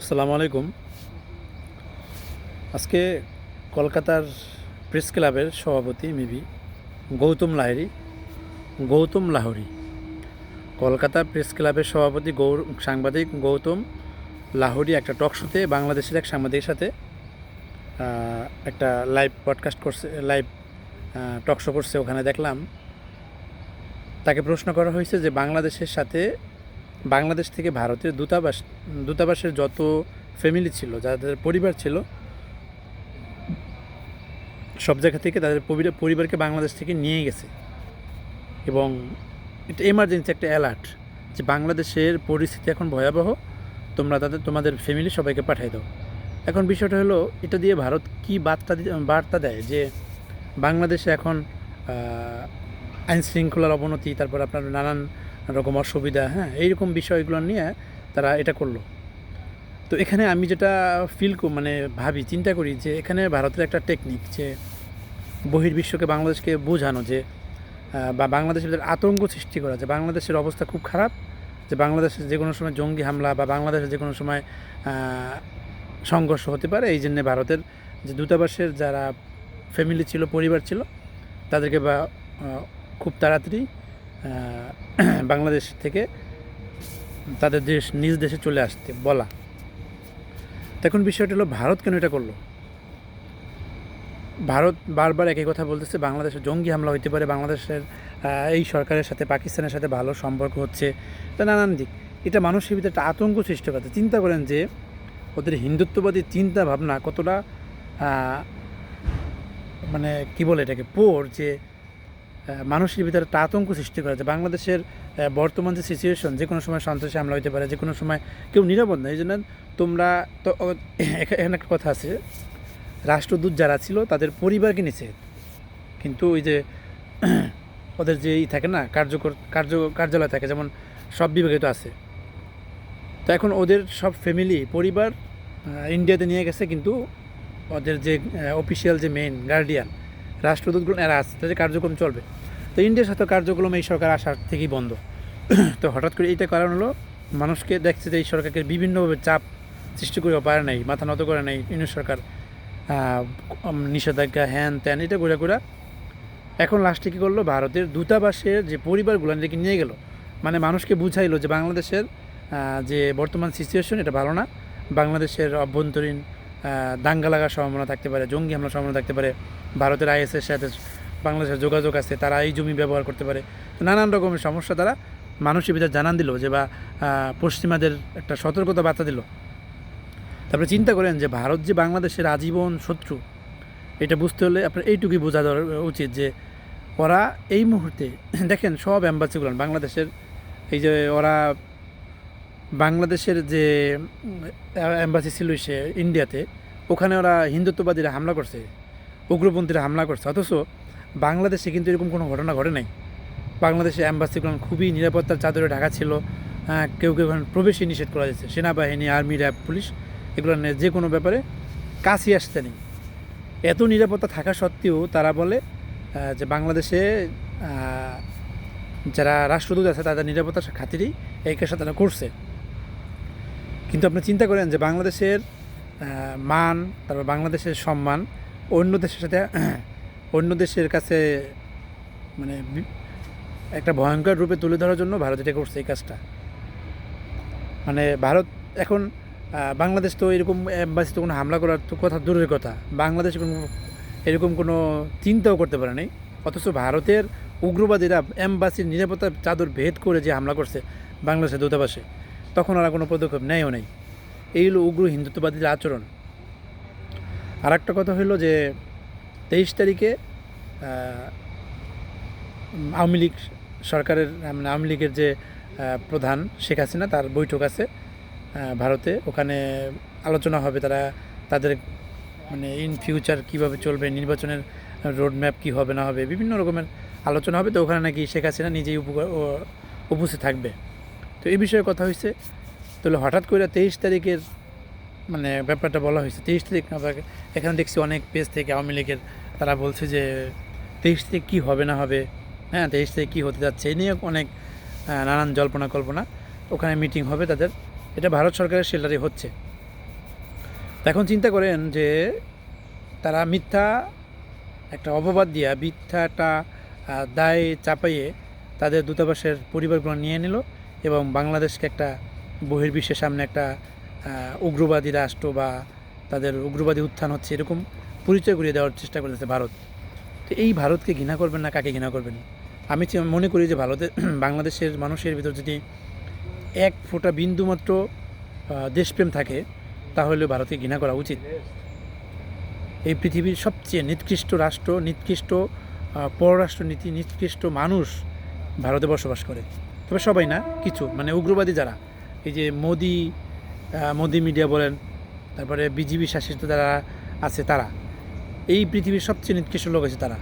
আসসালামু আলাইকুম। আজকে কলকাতার প্রেস ক্লাবের সভাপতি মেবি গৌতম লাহোরি কলকাতা প্রেস ক্লাবের সভাপতি সাংবাদিক গৌতম লাহোরি একটা টক শোতে বাংলাদেশের এক সাংবাদিকের সাথে একটা লাইভ পডকাস্ট করছে, লাইভ টক শো করছে। ওখানে দেখলাম তাকে প্রশ্ন করা হয়েছে যে বাংলাদেশের সাথে বাংলাদেশ থেকে ভারতের দূতাবাসের যত ফ্যামিলি ছিল, যাদের পরিবার ছিল, সব জায়গা থেকে তাদের পরিবারকে বাংলাদেশ থেকে নিয়ে গেছে এবং এটা এমার্জেন্সি একটা অ্যালার্ট যে বাংলাদেশের পরিস্থিতি এখন ভয়াবহ, তোমরা তোমাদের ফ্যামিলি সবাইকে পাঠিয়ে দাও। এখন বিষয়টা হলো, এটা দিয়ে ভারত কী বার্তা দেয় যে বাংলাদেশে এখন আইন শৃঙ্খলার অবনতি, তারপর আপনার নানান রকম অসুবিধা, এইরকম বিষয়গুলো নিয়ে তারা এটা করলো। তো এখানে আমি যেটা মানে চিন্তা করি যে এখানে ভারতের একটা টেকনিক যে বহির্বিশ্বকে বাংলাদেশকে বোঝানো যে বা বাংলাদেশের ভিতরে আতঙ্ক সৃষ্টি করা যে বাংলাদেশের অবস্থা খুব খারাপ, যে বাংলাদেশের যে কোনো সময় জঙ্গি হামলা বা বাংলাদেশের যে কোনো সময় সংঘর্ষ হতে পারে। এই জন্যে ভারতের যে দূতাবাসের যারা ফ্যামিলি ছিল, পরিবার ছিল, তাদেরকে খুব তাড়াতাড়ি বাংলাদেশ থেকে তাদের নিজ দেশে চলে আসতে বলা। এখন বিষয়টা হলো, ভারত কেন এটা করলো? ভারত বারবার একই কথা বলতেছে, বাংলাদেশে জঙ্গি হামলা হইতে পারে, বাংলাদেশের এই সরকারের সাথে পাকিস্তানের সাথে ভালো সম্পর্ক হচ্ছে, তা নানান দিক। এটা মানুষের ভিতরে একটা আতঙ্ক সৃষ্টি করতে। চিন্তা করেন যে ওদের হিন্দুত্ববাদী চিন্তা ভাবনা কতটা মানে কী বলে এটাকে যে মানুষের ভিতরে একটা আতঙ্ক সৃষ্টি করে যে বাংলাদেশের বর্তমান যে সিচুয়েশন, যে কোনো সময় সন্ত্রাসী হামলা হতে পারে, যে কোনো সময় কেউ নিরাপদ না। এই জন্য তোমরা তো এখানে একটা কথা আছে, রাষ্ট্রদূত যারা ছিল তাদের পরিবারকে নিচে, কিন্তু ওই যে ওদের যে থাকে না কার্যালয় থাকে, যেমন সব বিভাগে তো আছে, তো এখন ওদের সব ফ্যামিলি পরিবার ইন্ডিয়াতে নিয়ে গেছে, কিন্তু ওদের যে অফিসিয়াল যে মেইন গার্ডিয়ান রাষ্ট্রদূতগুলো এরা আছে, তাদের কার্যক্রম চলবে। তো ইন্ডিয়ার সাথে কার্যক্রম এই সরকার আসার থেকেই বন্ধ। তো হঠাৎ করে এইটা কারণ হলো, মানুষকে দেখছে যে এই সরকারকে বিভিন্নভাবে চাপ সৃষ্টি করে পারে নাই, মাথা নত করে নাই ইউনিট সরকার, নিষেধাজ্ঞা হ্যান ত্যান এটা করে এখন লাস্টে কী করলো, ভারতের দূতাবাসের যে পরিবারগুলো এদেরকে নিয়ে গেল, মানে মানুষকে বুঝাইলো যে বাংলাদেশের যে বর্তমান সিচুয়েশন এটা ভালো না, বাংলাদেশের অভ্যন্তরীণ দাঙ্গা লাগার সম্ভাবনা থাকতে পারে, জঙ্গি হামলার সম্ভাবনা থাকতে পারে, ভারতের আইএসের সাথে বাংলাদেশের যোগাযোগ আছে, তারা এই জমি ব্যবহার করতে পারে, নানান রকমের সমস্যা তারা মানুষের ভিতরে জানান দিল যে বা পশ্চিমাদের একটা সতর্কতা বার্তা দিল। তারপরে চিন্তা করেন যে ভারত যে বাংলাদেশের আজীবন শত্রু, এটা বুঝতে হলে আপনার এইটুকুই বোঝা উচিত যে ওরা এই মুহূর্তে দেখেন সব অ্যাম্বাসিগুলো বাংলাদেশের, এই যে ওরা বাংলাদেশের যে অ্যাম্বাসি ছিল সে ইন্ডিয়াতে, ওখানে ওরা হিন্দুত্ববাদীরা হামলা করছে, উগ্রপন্থীরা হামলা করছে, অথচ বাংলাদেশে কিন্তু এরকম কোনো ঘটনা ঘটে নাই। বাংলাদেশের অ্যাম্বাসিগুলো খুবই নিরাপত্তার চাদরে ঢাকা ছিল, কেউ প্রবেশই নিষেধ করা যাচ্ছে, সেনাবাহিনী, আর্মি, র্যাব, পুলিশ এগুলো যে কোনো ব্যাপারে কাছেই আসতে নেই। এত নিরাপত্তা থাকা সত্ত্বেও তারা বলে যে বাংলাদেশে যারা রাষ্ট্রদূত আছে তাদের নিরাপত্তার খাতিরেই এই কাজটা তারা করছে। কিন্তু আপনি চিন্তা করেন যে বাংলাদেশের মান, তারপর বাংলাদেশের সম্মান অন্য দেশের সাথে অন্য দেশের কাছে মানে একটা ভয়ঙ্কর রূপে তুলে ধরার জন্য ভারত এটা করছে এই কাজটা। মানে ভারত এখন বাংলাদেশ তো এরকম এম্বাসি তো কোনো হামলা করার তো কথা দূরের কথা, বাংলাদেশ এরকম কোনো চিন্তাও করতে পারে নাই, অথচ ভারতের উগ্রবাদীরা এম্বাসির নিরাপত্তার চাদর ভেদ করে যে হামলা করছে বাংলাদেশের দূতাবাসে, তখন ওরা কোনো পদক্ষেপ নেয়ও নেই। এই হলো উগ্র হিন্দুত্ববাদীদের আচরণ। আর একটা কথা হলো যে 23 তারিখে আওয়ামী লীগ সরকারের মানে আওয়ামী লীগের যে প্রধান শেখ হাসিনা, তার বৈঠক আছে ভারতে। ওখানে আলোচনা হবে তাদের মানে ইন ফিউচার কীভাবে চলবে, নির্বাচনের রোড ম্যাপ কী হবে না হবে, বিভিন্ন রকমের আলোচনা হবে। তো ওখানে নাকি শেখ হাসিনা নিজেই উপস্থিত থাকবে। তো এই বিষয়ে কথা হয়েছে। তাহলে হঠাৎ করে 23 তারিখের মানে ব্যাপারটা বলা হয়েছে। 23 তারিখ এখানে দেখছি অনেক পেজ থেকে আওয়ামী লীগের তারা বলছে যে 23 তারিখ কী হবে না হবে, 23 তারিখ কী হতে যাচ্ছে, এই নিয়ে অনেক নানান জল্পনা কল্পনা। ওখানে মিটিং হবে তাদের, এটা ভারত সরকারের শেল্টারে হচ্ছে। এখন চিন্তা করেন যে তারা মিথ্যা একটা অপবাদ দিয়া মিথ্যাটা দায় চাপাইয়ে তাদের দূতাবাসের পরিবারগুলো নিয়ে নিল এবং বাংলাদেশকে একটা বহির্বিশ্বের সামনে একটা উগ্রবাদী রাষ্ট্র বা তাদের উগ্রবাদী উত্থান হচ্ছে এরকম পরিচয় করিয়ে দেওয়ার চেষ্টা করতেছে ভারত। তো এই ভারতকে ঘৃণা করবেন না কাকে ঘৃণা করবেন? আমি মনে করি যে বাংলাদেশের মানুষের ভিতর যদি এক ফোঁটা বিন্দুমাত্র দেশপ্রেম থাকে তাহলে ভারতকে ঘৃণা করা উচিত। এই পৃথিবীর সবচেয়ে নিকৃষ্ট রাষ্ট্র, নিকৃষ্ট পররাষ্ট্রনীতি, নিকৃষ্ট মানুষ ভারতে বসবাস করে। তবে সবাই না, কিছু মানে উগ্রবাদী যারা, এই যে মোদি মিডিয়া বলেন, তারপরে বিজেপি শাসিত যারা আছে তারা, এই পৃথিবীর সবচেয়ে নিকৃষ্ট লোক আছে তারা।